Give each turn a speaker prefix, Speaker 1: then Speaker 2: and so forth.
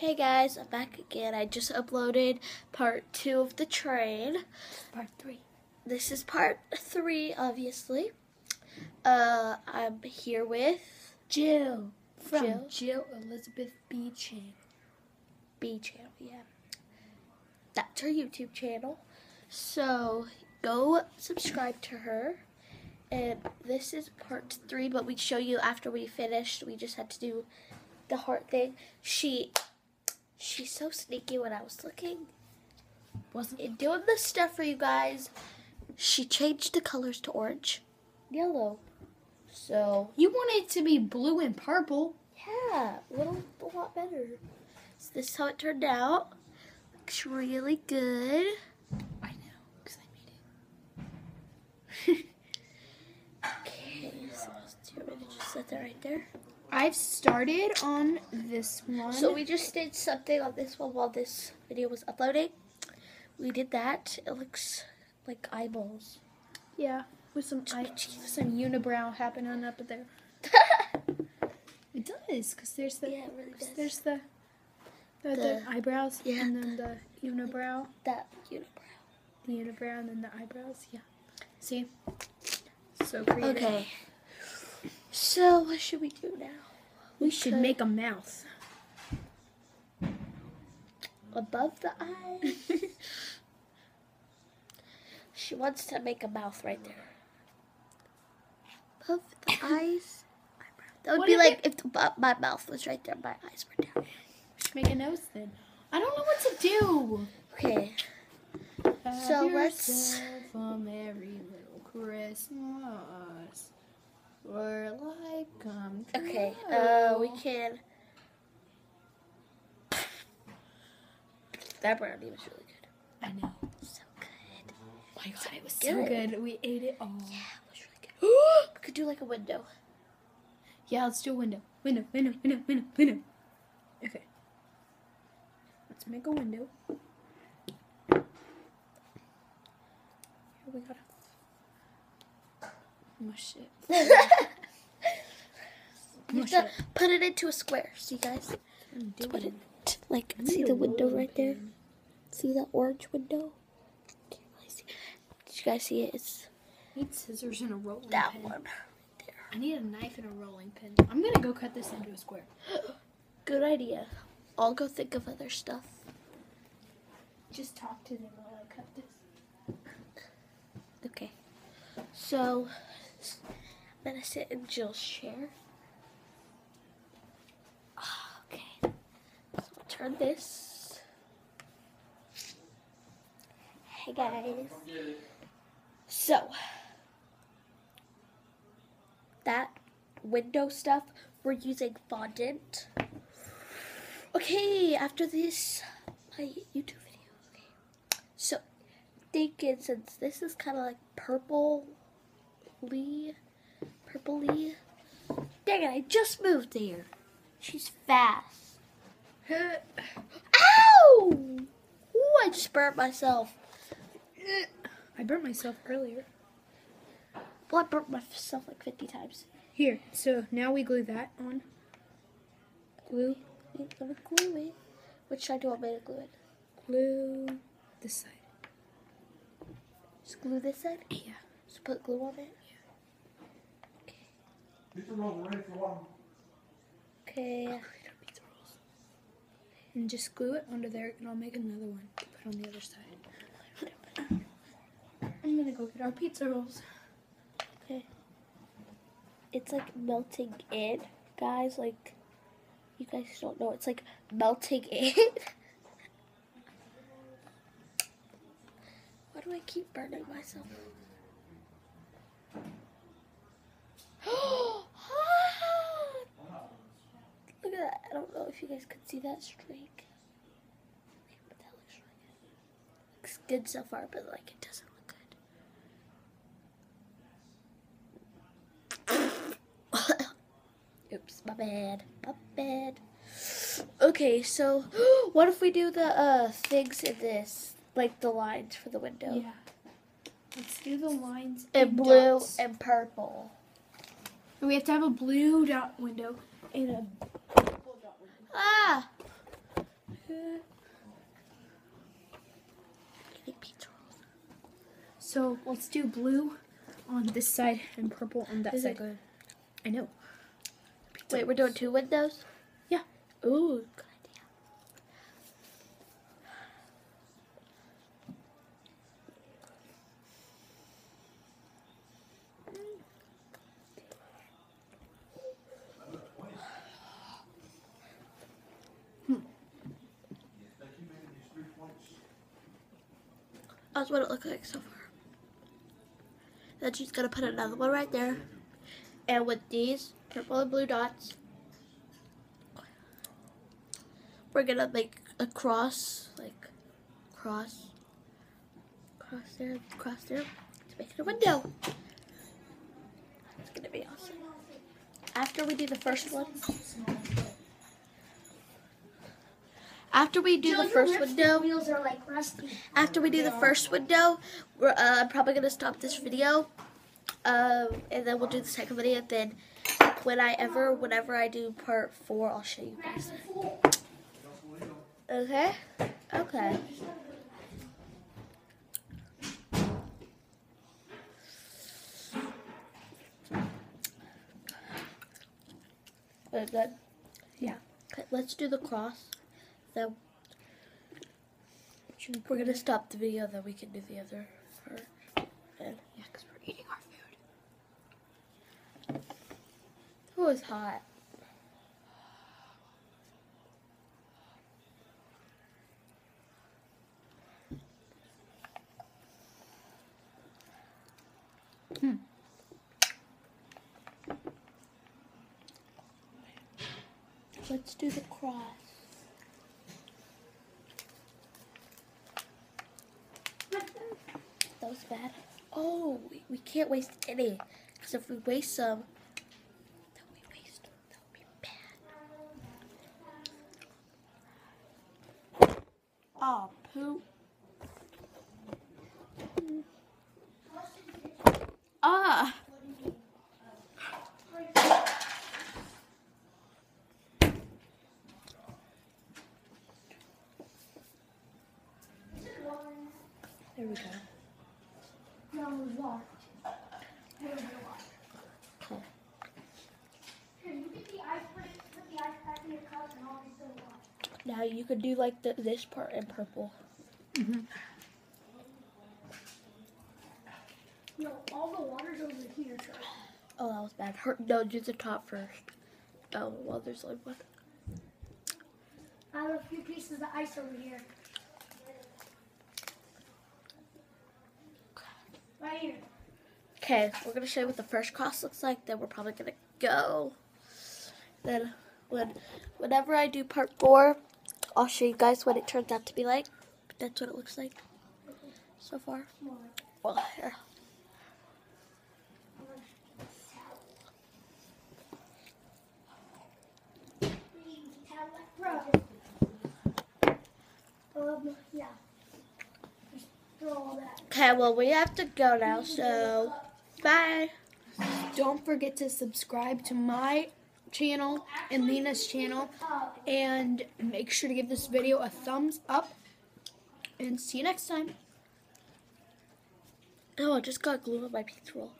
Speaker 1: Hey guys, I'm back again. I just uploaded part 2 of the train.
Speaker 2: Part 3.
Speaker 1: This is part 3, obviously. I'm here with
Speaker 2: Jill from
Speaker 1: Jill.
Speaker 2: Jill Elizabeth B. Channel.
Speaker 1: B channel, yeah. That's her YouTube channel. So go subscribe to her. And this is part 3, but we'd show you after we finished. We just had to do the heart thing. She's so sneaky when I was looking.
Speaker 2: Wasn't
Speaker 1: Doing this stuff for you guys. She changed the colors to orange, yellow. So
Speaker 2: you want it to be blue and purple?
Speaker 1: yeah, a lot better. So this is how it turned out. Looks really good.
Speaker 2: I know, because I made it.
Speaker 1: Okay, so do you want me to just set that right there?
Speaker 2: I've started on this one.
Speaker 1: So we just did something on this one while this video was uploading. We did that. It looks like eyeballs.
Speaker 2: Yeah, with some unibrow happening up there. It does, because there's the
Speaker 1: Yeah, it really does.
Speaker 2: there's the eyebrows,
Speaker 1: yeah,
Speaker 2: and then the unibrow.
Speaker 1: That unibrow.
Speaker 2: The unibrow and then the eyebrows. Yeah. See? So creative.
Speaker 1: Okay. So what should we do now?
Speaker 2: We should make a mouth.
Speaker 1: Above the eye. She wants to make a mouth right there. Above the eyes. That would
Speaker 2: What
Speaker 1: be
Speaker 2: if
Speaker 1: like if my mouth was right there, my eyes were down.
Speaker 2: We should make a nose then. I don't know what to do.
Speaker 1: Okay. So let's.
Speaker 2: A merry little Christmas. Where life comes.
Speaker 1: Okay. We can. That brownie was really good.
Speaker 2: I know.
Speaker 1: So good.
Speaker 2: Oh my god, it was so good. We ate it all.
Speaker 1: Yeah, it was really good. We could do like a window.
Speaker 2: Yeah, let's do a window. Window. Okay. Let's make a window. Here we gotta mush it.
Speaker 1: You have to put it into a square. See, guys? Put it like, see the window right there? See that orange window? Can't really see. Did you guys see it? It's
Speaker 2: I need scissors and a rolling
Speaker 1: that
Speaker 2: pin.
Speaker 1: one. There.
Speaker 2: I need a knife and a rolling pin. I'm gonna go cut this into a square.
Speaker 1: Good idea. I'll go think of other stuff.
Speaker 2: Just talk to them while I cut this.
Speaker 1: Okay. So, I'm gonna sit in Jill's chair. Okay. So I'll turn this. Hey guys. So, that window stuff, we're using fondant. Okay, after this, my YouTube video. Okay. So, thinking since this is kind of like purpley. Dang it, I just moved there. She's fast. Ow! Ooh, I just burnt myself.
Speaker 2: I burnt myself earlier.
Speaker 1: Well, I burnt myself like 50 times.
Speaker 2: Here, so now we glue that on. Glue.
Speaker 1: Wait, let me glue it. Which side do you want me to glue it?
Speaker 2: Glue this side.
Speaker 1: Just glue this side?
Speaker 2: Yeah.
Speaker 1: Just put glue on it? Okay.
Speaker 3: Pizza rolls are ready for one.
Speaker 1: Okay.
Speaker 2: And just glue it onto there, and I'll make another one to put on the other side. I'm gonna go get our pizza rolls.
Speaker 1: Okay. It's like melting in, guys. Like, you guys don't know. It's like melting in. Why do I keep burning myself? Look at that. I don't know if you guys could see that streak. But that looks really good. Looks good so far, but like it doesn't look good. Oops, my bad. My bad. Okay, so what if we do the things in this, like the lines for the window?
Speaker 2: Yeah. Let's do the lines
Speaker 1: And blue
Speaker 2: dots.
Speaker 1: and purple.
Speaker 2: And we have to have a blue dot window and a
Speaker 1: Ah!
Speaker 2: So let's do blue on this side and purple on that
Speaker 1: Is
Speaker 2: side.
Speaker 1: it good?
Speaker 2: I know.
Speaker 1: Wait, we're doing 2 windows?
Speaker 2: Yeah.
Speaker 1: Ooh, good idea. That's what it looks like so far. Then she's gonna put another one right there. And with these purple and blue dots, we're gonna make a cross, like cross there, to make it a window. It's gonna be awesome. After we do the first one, after we do the first window,
Speaker 4: wheels are like rusty.
Speaker 1: after we do the first window, we're I'm probably gonna stop this video, and then we'll do the second video. And then whenever I do part 4, I'll show you guys. Okay. Okay. Very good.
Speaker 2: Yeah.
Speaker 1: Okay, let's do the cross. Then we're gonna stop the video. Then we can do the other part. And
Speaker 2: Yeah, because we're eating our food.
Speaker 1: oh, it's hot. Let's do the cross. That was bad. Oh, we can't waste any. Because if we waste some, that would be bad. Oh, poop. Ah. There we go.
Speaker 4: No, water.
Speaker 1: Okay.
Speaker 4: Here, you get the ice, put the ice pack in your cup and all this still water.
Speaker 1: Now you could do like this part in purple.
Speaker 4: No, all the water's over here, Charlie.
Speaker 1: Oh, that was bad. No, do the top first. Oh, well, there's like one.
Speaker 4: I have a few pieces of ice over here. Right here.
Speaker 1: Okay, we're gonna show you what the first cross looks like. Then we're probably gonna go. Then whenever I do part 4, I'll show you guys what it turns out to be like. But that's what it looks like so far. Well, here.
Speaker 4: Yeah. Just throw all that.
Speaker 1: Okay, well, we have to go now, so bye.
Speaker 2: Don't forget to subscribe to my channel and Lena's channel. And make sure to give this video a thumbs up. And see you next time.
Speaker 1: Oh, I just got glue on my pizza roll.